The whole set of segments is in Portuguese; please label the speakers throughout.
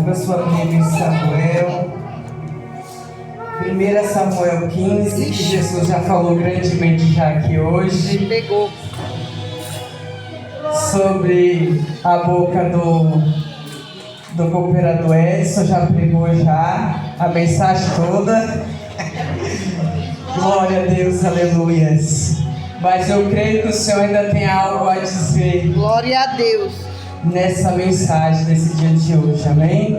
Speaker 1: Abra sua Bíblia em Samuel. 1 Samuel 15, que Jesus já falou grandemente já aqui hoje.
Speaker 2: Pegou.
Speaker 1: Sobre a boca do cooperador Edson, já pregou já a mensagem toda. Glória a Deus, aleluias. Mas eu creio que o Senhor ainda tem algo a dizer.
Speaker 2: Glória a Deus.
Speaker 1: Nessa mensagem, nesse dia de hoje, amém?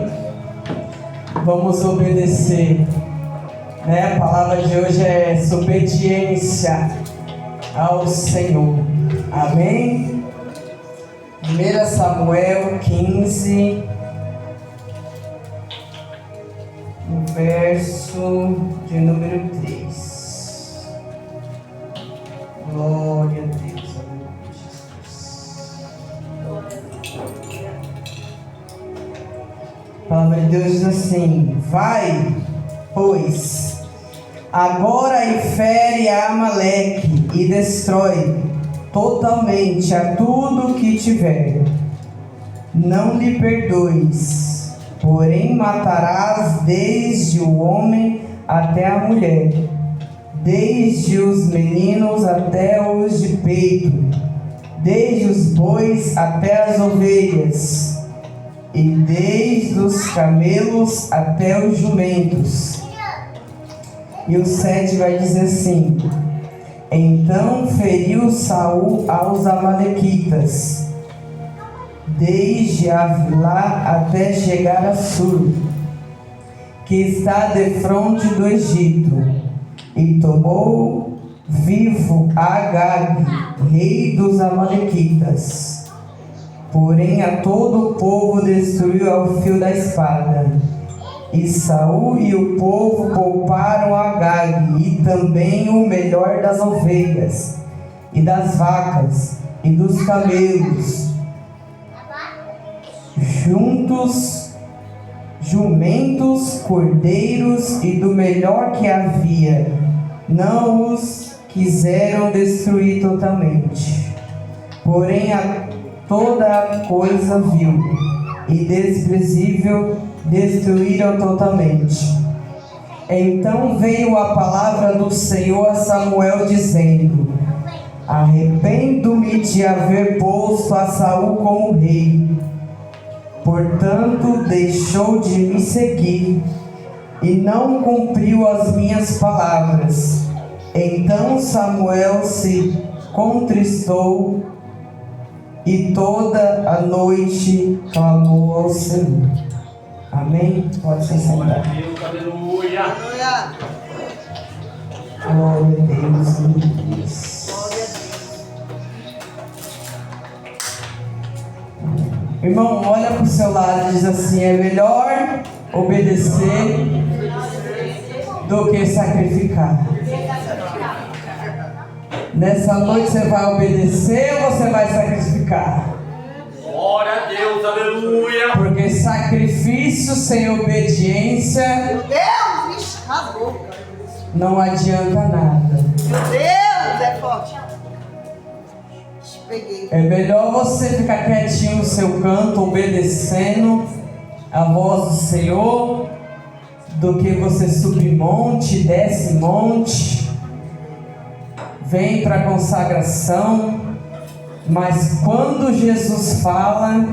Speaker 1: Vamos obedecer, né? A palavra de hoje é obediência ao Senhor, amém? 1 Samuel 15, no verso de número 3. Glória a Deus, aleluia, Jesus. A palavra de Deus diz assim: vai, pois, agora e fere a Amaleque e destrói totalmente a tudo que tiver. Não lhe perdoes, porém matarás desde o homem até a mulher, desde os meninos até os de peito, desde os bois até as ovelhas, e desde os camelos até os jumentos. E o 7 vai dizer assim: então feriu Saul aos amalequitas, desde Avilá até chegar a Sur, que está defronte do Egito, e tomou vivo Agag, rei dos amalequitas. Porém a todo o povo destruiu ao fio da espada. E Saul e o povo pouparam Agag, e também o melhor das ovelhas, e das vacas, e dos camelos, juntos, jumentos, cordeiros, e do melhor que havia. Não os quiseram destruir totalmente. Porém a toda a coisa vil e desprezível destruíram totalmente. Então veio a palavra do Senhor a Samuel dizendo: arrependo-me de haver posto a Saul como rei. Portanto deixou de me seguir e não cumpriu as minhas palavras. Então Samuel se contristou e toda a noite clamou ao Senhor. Amém? Pode se sentar.
Speaker 2: Aleluia.
Speaker 1: Glória a Deus.
Speaker 2: Glória a Deus.
Speaker 1: Irmão, olha para o seu lado e diz assim: é melhor obedecer do que sacrificar. Nessa noite você vai obedecer ou você vai sacrificar?
Speaker 3: Glória a Deus, aleluia.
Speaker 1: Porque sacrifício sem obediência,
Speaker 2: Meu Deus, ixi, rasgou.
Speaker 1: não adianta nada.
Speaker 2: Meu Deus, é forte. Peguei.
Speaker 1: É melhor você ficar quietinho no seu canto, obedecendo a voz do Senhor, do que você subir monte, desce monte, vem para a consagração. Mas quando Jesus fala,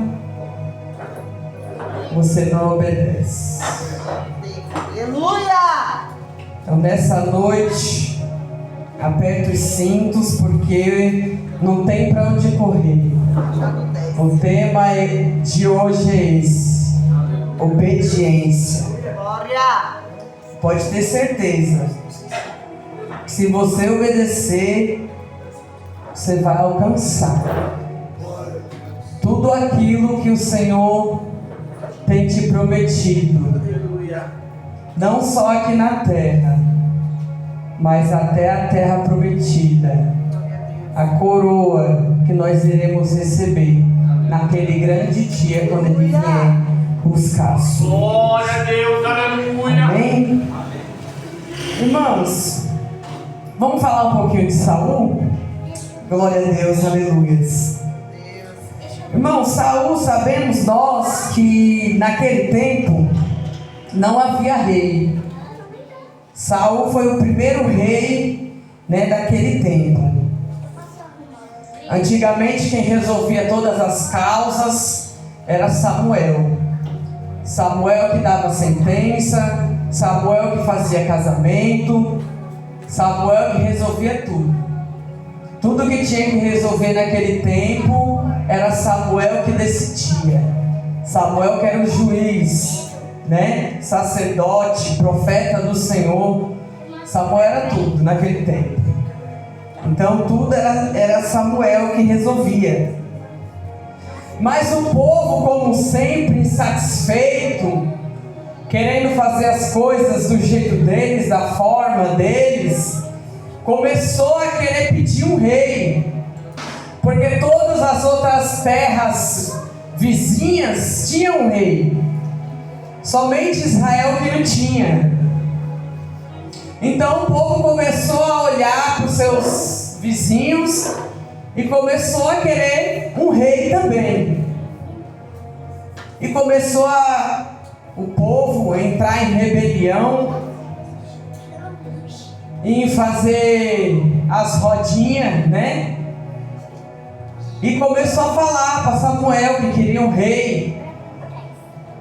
Speaker 1: você não obedece.
Speaker 2: Aleluia!
Speaker 1: Então nessa noite, aperta os cintos, porque não tem para onde correr. O tema de hoje é esse: obediência.
Speaker 2: Glória!
Speaker 1: Pode ter certeza que se você obedecer, você vai alcançar tudo aquilo que o Senhor tem te prometido, não só aqui na terra, mas até a terra prometida, a coroa que nós iremos receber naquele grande dia, quando Ele vier buscar a sua.
Speaker 3: Glória a Deus, aleluia.
Speaker 1: Amém? Irmãos, vamos falar um pouquinho de Saul? Glória a Deus, aleluias. Irmão, Saul, sabemos nós que naquele tempo não havia rei. Saul foi o primeiro rei, né, daquele tempo. Antigamente quem resolvia todas as causas era Samuel. Samuel que dava sentença, Samuel que fazia casamento, Samuel que resolvia tudo. Tudo que tinha que resolver naquele tempo era Samuel que decidia. Samuel que era o juiz, né? Sacerdote, profeta do Senhor. Samuel era tudo naquele tempo. Então tudo era Samuel que resolvia. Mas o povo, como sempre, insatisfeito, querendo fazer as coisas do jeito deles, da forma deles, começou a querer pedir um rei, porque todas as outras terras vizinhas tinham um rei, somente Israel que não tinha. Então o povo começou a olhar para os seus vizinhos e começou a querer um rei também. E começou o povo a entrar em rebelião, em fazer as rodinhas, né? E começou a falar para Samuel que queria um rei.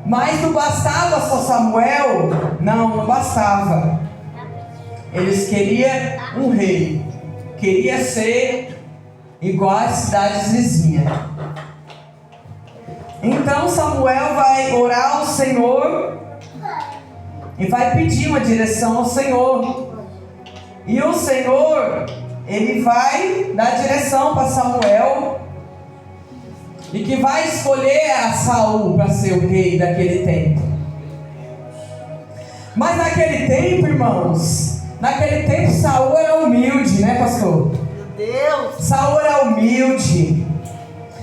Speaker 1: Mas não bastava só Samuel, não bastava. Eles queriam um rei, queria ser igual às cidades vizinhas. Então Samuel vai orar ao Senhor e vai pedir uma direção ao Senhor. E o Senhor, ele vai dar direção para Samuel e que vai escolher a Saul para ser o rei daquele tempo. Mas naquele tempo, irmãos, naquele tempo Saul era humilde, né, pastor?
Speaker 2: Meu Deus.
Speaker 1: Saul era humilde.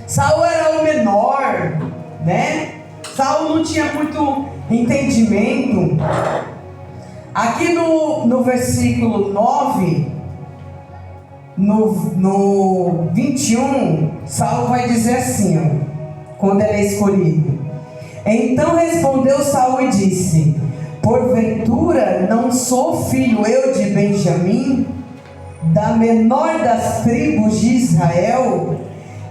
Speaker 1: Saul era o menor, né? Saul não tinha muito entendimento. Aqui no versículo 9, no 21, Saul vai dizer assim, ó, quando ele é escolhido. Então respondeu Saul e disse: porventura não sou filho eu de Benjamim, da menor das tribos de Israel,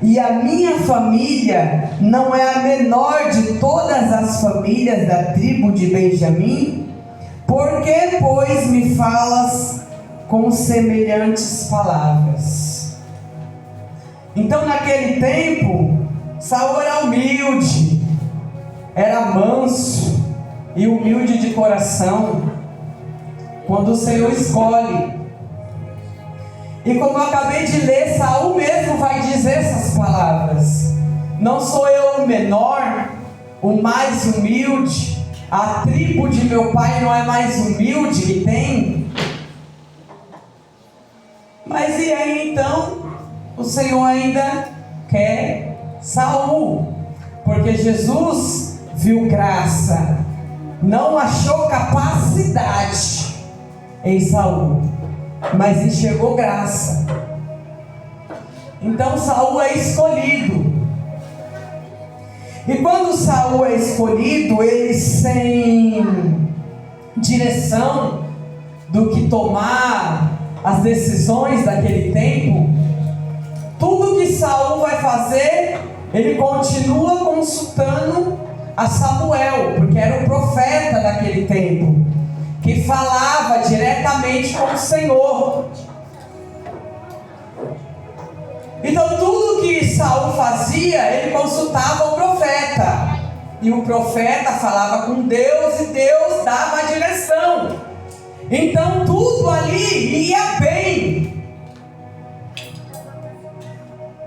Speaker 1: e a minha família não é a menor de todas as famílias da tribo de Benjamim? Por que, pois, me falas com semelhantes palavras? Então, naquele tempo, Saul era humilde, era manso e humilde de coração, quando o Senhor escolhe. E como eu acabei de ler, Saul mesmo vai dizer essas palavras: não sou eu o menor, o mais humilde? A tribo de meu pai não é mais humilde que tem? Mas e aí então, o Senhor ainda quer Saul, porque Jesus viu graça, não achou capacidade em Saul, mas enxergou graça. Então Saul é escolhido. E quando Saul é escolhido, ele sem direção do que tomar, as decisões daquele tempo, tudo que Saul vai fazer, ele continua consultando a Samuel, porque era o profeta daquele tempo, que falava diretamente com o Senhor. Então tudo que Saul fazia, ele consultava o profeta, e o profeta falava com Deus, e Deus dava a direção. Então tudo ali ia bem,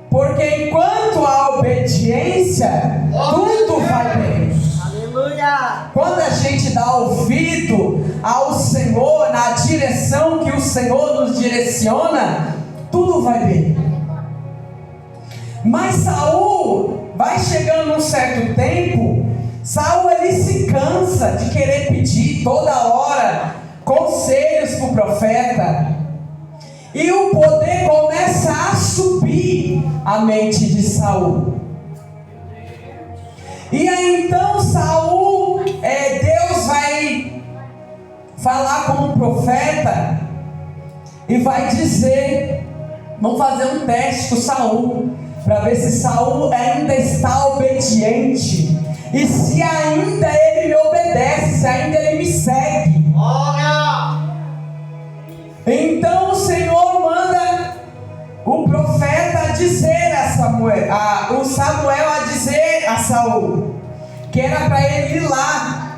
Speaker 1: porque enquanto há obediência, tudo vai bem.
Speaker 2: Aleluia.
Speaker 1: Quando a gente dá ouvido ao Senhor, na direção que o Senhor nos direciona, tudo vai bem. Mas Saul vai chegando um certo tempo, Saul ele se cansa de querer pedir toda hora conselhos para o profeta, e o poder começa a subir a mente de Saul. E aí então Saul, Deus vai falar com o profeta e vai dizer, vamos fazer um teste com Saul, para ver se Saul ainda está obediente, e se ainda ele me obedece, se ainda ele me segue. Então o Senhor manda o profeta dizer a Samuel, o Samuel a dizer a Saul, que era para ele ir lá,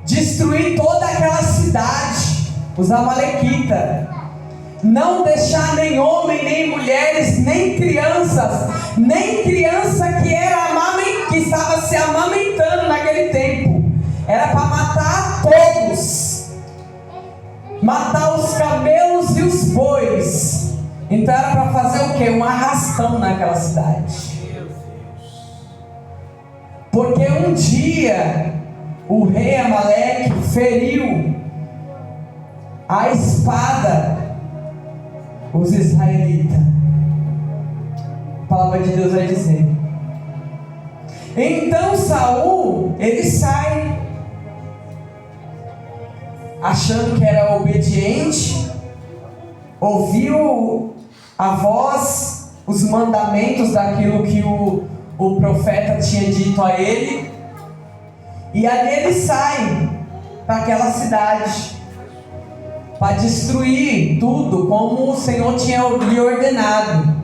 Speaker 1: destruir toda aquela cidade, os amalequitas, não deixar nem homem, nem mulheres, nem crianças, nem criança que estava se amamentando naquele tempo, era para matar todos, matar os camelos e os bois. Então era para fazer o quê? Um arrastão naquela cidade. Porque um dia o rei Amaleque feriu a espada os israelitas. A palavra de Deus vai dizer. Então Saul, ele sai achando que era obediente, ouviu a voz, os mandamentos daquilo que o profeta tinha dito a ele, e ali ele sai para aquela cidade para destruir tudo como o Senhor tinha lhe ordenado.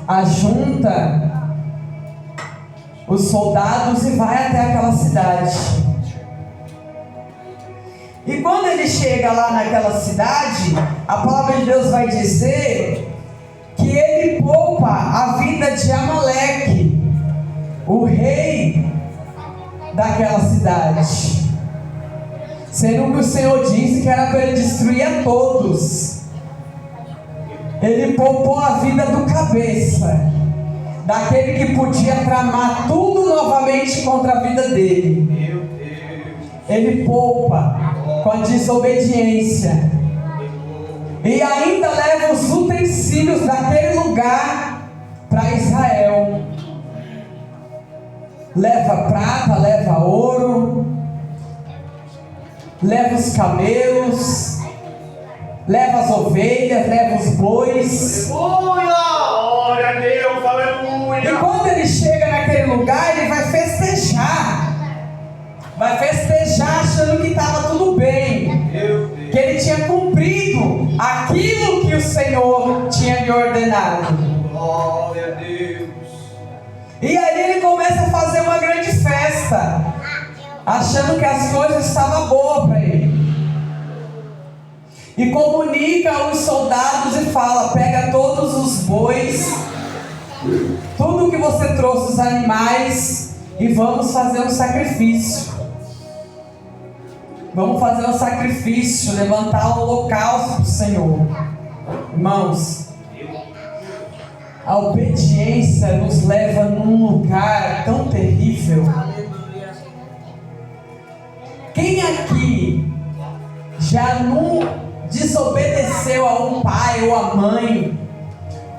Speaker 1: Ajunta os soldados e vai até aquela cidade. E quando ele chega lá naquela cidade, a palavra de Deus vai dizer que ele poupa a vida de Amaleque, o rei daquela cidade, sendo que o Senhor disse que era para ele destruir a todos. Ele poupou a vida do cabeça, daquele que podia tramar tudo novamente contra a vida dele. Ele poupa com a desobediência, e ainda leva os utensílios daquele lugar para Israel. Leva prata, leva ouro, leva os camelos, leva as ovelhas, leva os bois.
Speaker 3: Glória a Deus, aleluia.
Speaker 1: E quando ele chega naquele lugar, ele vai festejar. Vai festejar achando que estava tudo bem, que ele tinha cumprido aquilo que o Senhor tinha lhe ordenado.
Speaker 3: Glória a Deus.
Speaker 1: E aí ele começa a fazer uma grande festa, achando que as coisas estavam boas para ele. E comunica aos soldados e fala: pega todos os bois, tudo que você trouxe, os animais, e vamos fazer um sacrifício. Vamos fazer um sacrifício, levantar um holocausto para o Senhor. Irmãos, a obediência nos leva num lugar tão terrível. Quem aqui já não desobedeceu a um pai ou a mãe,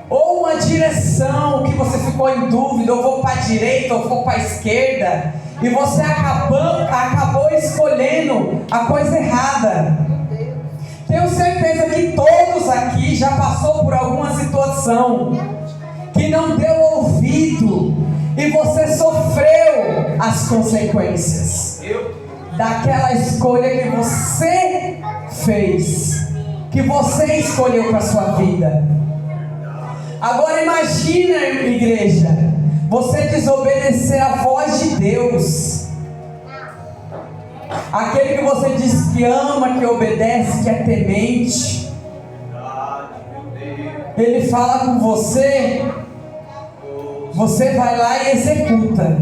Speaker 1: ou uma direção que você ficou em dúvida, ou vou para a direita ou vou para a esquerda, e você acabou escolhendo a coisa errada? Tenho certeza que todos aqui já passou por alguma situação que não deu ouvido e você sofreu as consequências daquela escolha que você fez, que você escolheu para a sua vida. Agora imagina, igreja, você desobedecer a voz de Deus, aquele que você diz que ama, que obedece, que é temente. Ele fala com você, você vai lá e executa,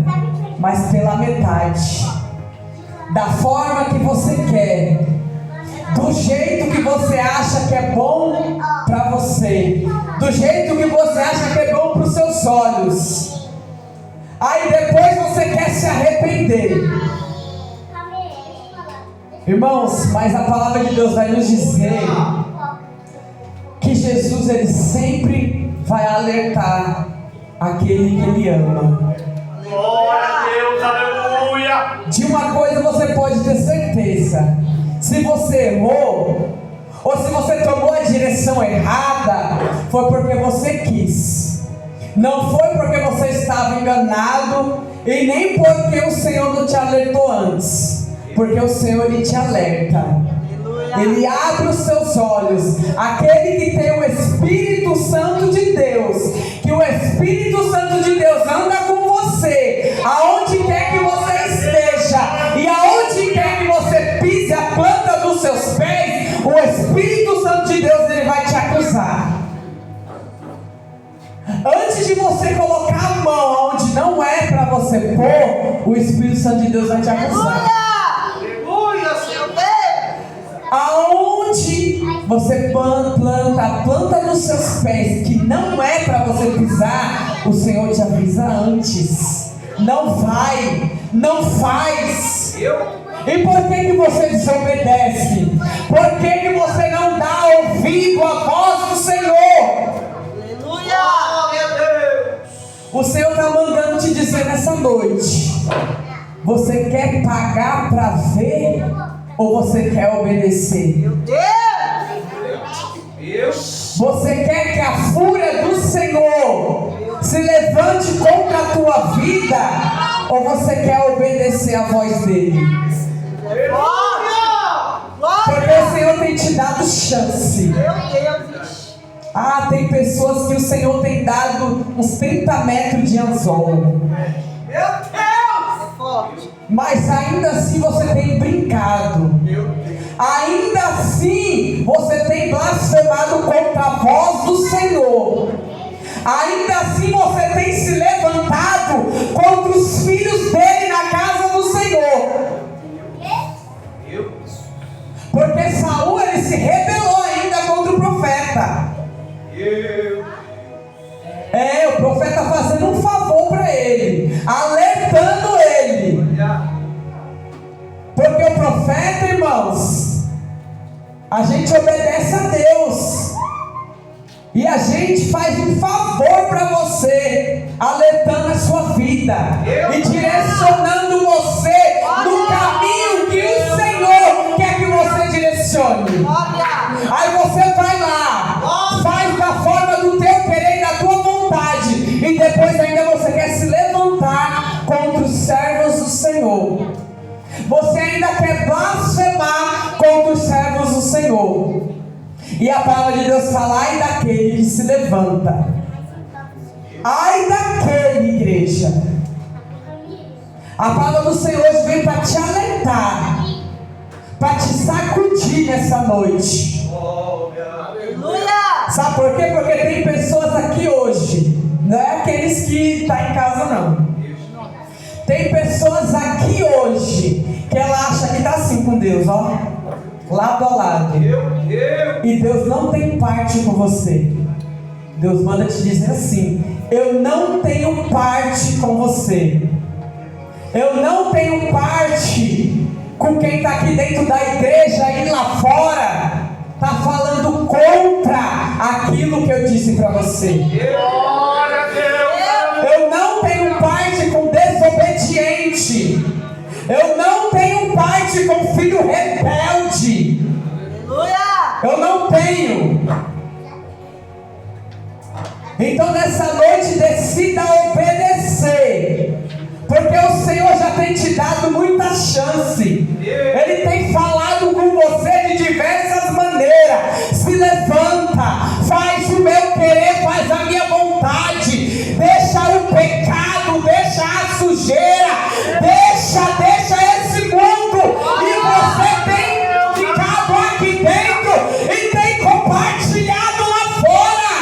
Speaker 1: mas pela metade, da forma que você quer, do jeito que você acha que é bom para você, do jeito que você acha que é bom para os seus olhos. Aí depois você quer se arrepender. Irmãos, mas a palavra de Deus vai nos dizer que Jesus, ele sempre vai alertar aquele que ele ama.
Speaker 3: Glória a Aleluia.
Speaker 1: De uma coisa você pode ter certeza: se você errou, ou se você tomou a direção errada, foi porque você quis. Não foi porque você estava enganado, e nem porque o Senhor não te alertou antes. Porque o Senhor, Ele te alerta. Ele abre os seus olhos. Aquele que tem o Espírito Santo de Deus, que o Espírito Santo de Deus anda com você, aonde quer que você esteja, e aonde quer que você pise a planta dos seus pés, o Espírito Santo de Deus, ele vai te acusar. Antes de você colocar a mão onde não é para você pôr, o Espírito Santo de Deus vai te acusar.
Speaker 2: Aleluia, Senhor Deus.
Speaker 1: Aonde você planta a planta dos seus pés, que não é para você pisar, o Senhor te avisa antes. Não vai, não faz. E por que você desobedece? Por que você não dá ouvido à voz do Senhor? O Senhor está mandando te dizer nessa noite: você quer pagar para ver, ou você quer obedecer?
Speaker 2: Meu
Speaker 3: Deus.
Speaker 1: Você quer que a fúria do Senhor se levante contra a tua vida, ou você quer obedecer a voz dele? Porque o Senhor tem te dado chance.
Speaker 2: Meu Deus.
Speaker 1: Ah, tem pessoas que o Senhor tem dado uns 30 metros de anzol.
Speaker 2: Meu Deus! É forte.
Speaker 1: Mas ainda assim você tem brincado. Ainda assim você tem blasfemado contra a voz do Senhor. Ainda assim você tem se levantado contra os filhos dele na casa do Senhor. Porque Saul, ele se rebelou ainda contra o profeta. O profeta fazendo um favor para ele, alertando ele. Porque o profeta, irmãos, a gente obedece a Deus, e a gente faz um favor para você, alertando a sua vida e direcionando você no caminho que o Senhor quer que você direcione. Aí você vai lá, faz da forma do teu querer e da tua vontade, e depois ainda você quer se levantar contra os servos do Senhor. Você ainda quer blasfemar contra os servos do Senhor. E a palavra de Deus fala: ai daquele que se levanta. Ai daquele, igreja. A palavra do Senhor hoje vem para te alertar, para te sacudir nessa noite.
Speaker 2: Aleluia!
Speaker 1: Sabe por quê? Porque tem pessoas aqui hoje, não é aqueles que estão em casa não. Tem pessoas aqui hoje que ela acha que está assim com Deus, ó, lado a lado. E Deus não tem parte com você. Deus manda te dizer assim: eu não tenho parte com você. Eu não tenho parte com quem está aqui dentro da igreja e lá fora está falando contra aquilo que eu disse para você. Eu não tenho parte com desobediente. Eu não tenho parte com filho rebelde. Eu não tenho. Então nessa noite decida obedecer, porque o Senhor já tem te dado muita chance. Ele tem falado com você de diversas maneiras. Se levanta, faz o meu querer, faz a minha vontade. Deixa o pecado, deixa a sujeira, deixa esse mundo. E você tem ficado aqui dentro e tem compartilhado lá fora.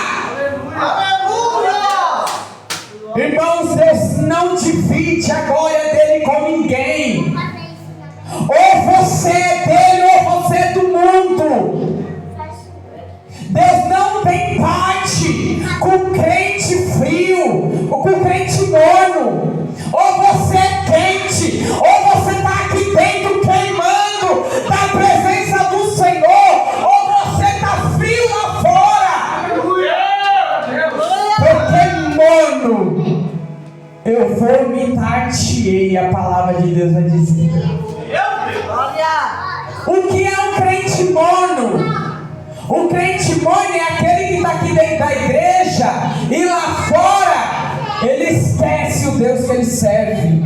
Speaker 1: Irmãos, Deus não divide a glória dele com ninguém. Ou você é dele ou você é do mundo. Deus não tem parte com crente frio ou com crente morno. Ou você é quente, ou você está aqui dentro queimando da presença do Senhor, ou você está frio lá fora. Porque, morno, eu vomitar-te-ei. E a palavra de Deus vai dizer:
Speaker 2: Glória.
Speaker 1: o que é um crente morno? O crente morno é aquele que está aqui dentro da igreja e lá fora ele esquece o Deus que ele serve.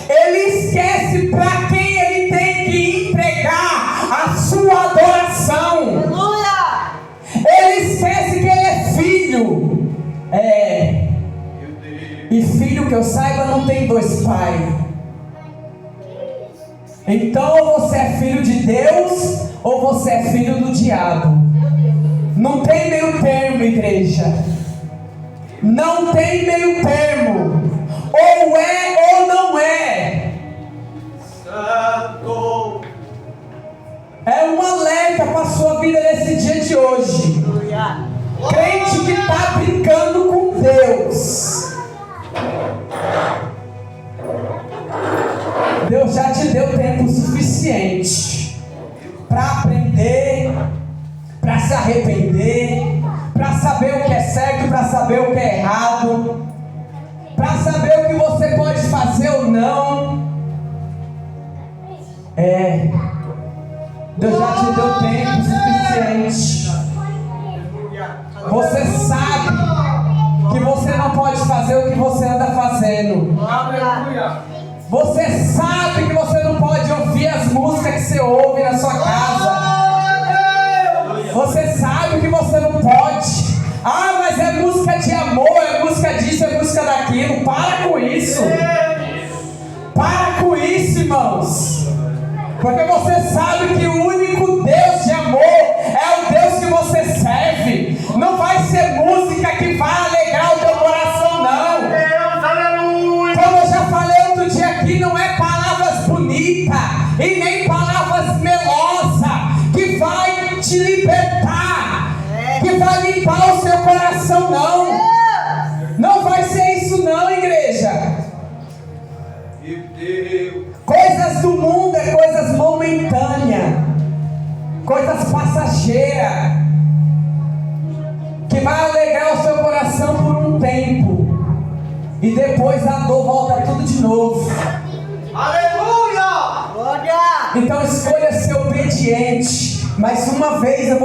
Speaker 1: Ele esquece para quem ele tem que entregar a sua adoração.
Speaker 2: Aleluia.
Speaker 1: Ele esquece que ele é filho. E filho que eu saiba não tem dois pais. Então ou você é filho de Deus ou você é filho do diabo. Não tem meio termo, igreja. Não tem meio termo. Ou é ou não é.
Speaker 3: Santo.
Speaker 1: É um alerta para a sua vida nesse dia de hoje.
Speaker 2: Aleluia.
Speaker 1: Crente que está brincando com Deus. Deus já te deu tempo suficiente para aprender, para se arrepender, para saber o que é certo, para saber o que é errado, para saber o que você pode fazer ou não. Deus já te deu tempo suficiente. Você sabe que você não pode fazer o que você anda fazendo.
Speaker 2: Glória.
Speaker 1: Você sabe que você não pode ouvir as músicas que você ouve na sua casa. Você sabe que você não pode. Ah, mas é música de amor, é música disso, é música daquilo. Para com isso. Para com isso, irmãos. Porque você sabe que o único Deus de amor é o Deus que você serve. Não vai ser música que vai alegrar o teu coração, não.
Speaker 3: Deus, aleluia.
Speaker 1: Como eu já falei outro dia aqui, não é palavras bonitas e nem palavras melosas que vai te libertar, que vai limpar o seu coração, não. Não vai ser isso não, igreja.
Speaker 3: Meu Deus.
Speaker 1: Coisas do mundo é coisas momentâneas, coisas passageiras, que vai alegrar o seu coração por um tempo, e depois a dor volta tudo de novo.
Speaker 3: Aleluia.
Speaker 2: Glória.
Speaker 1: Então escolha ser obediente. Mais uma vez eu vou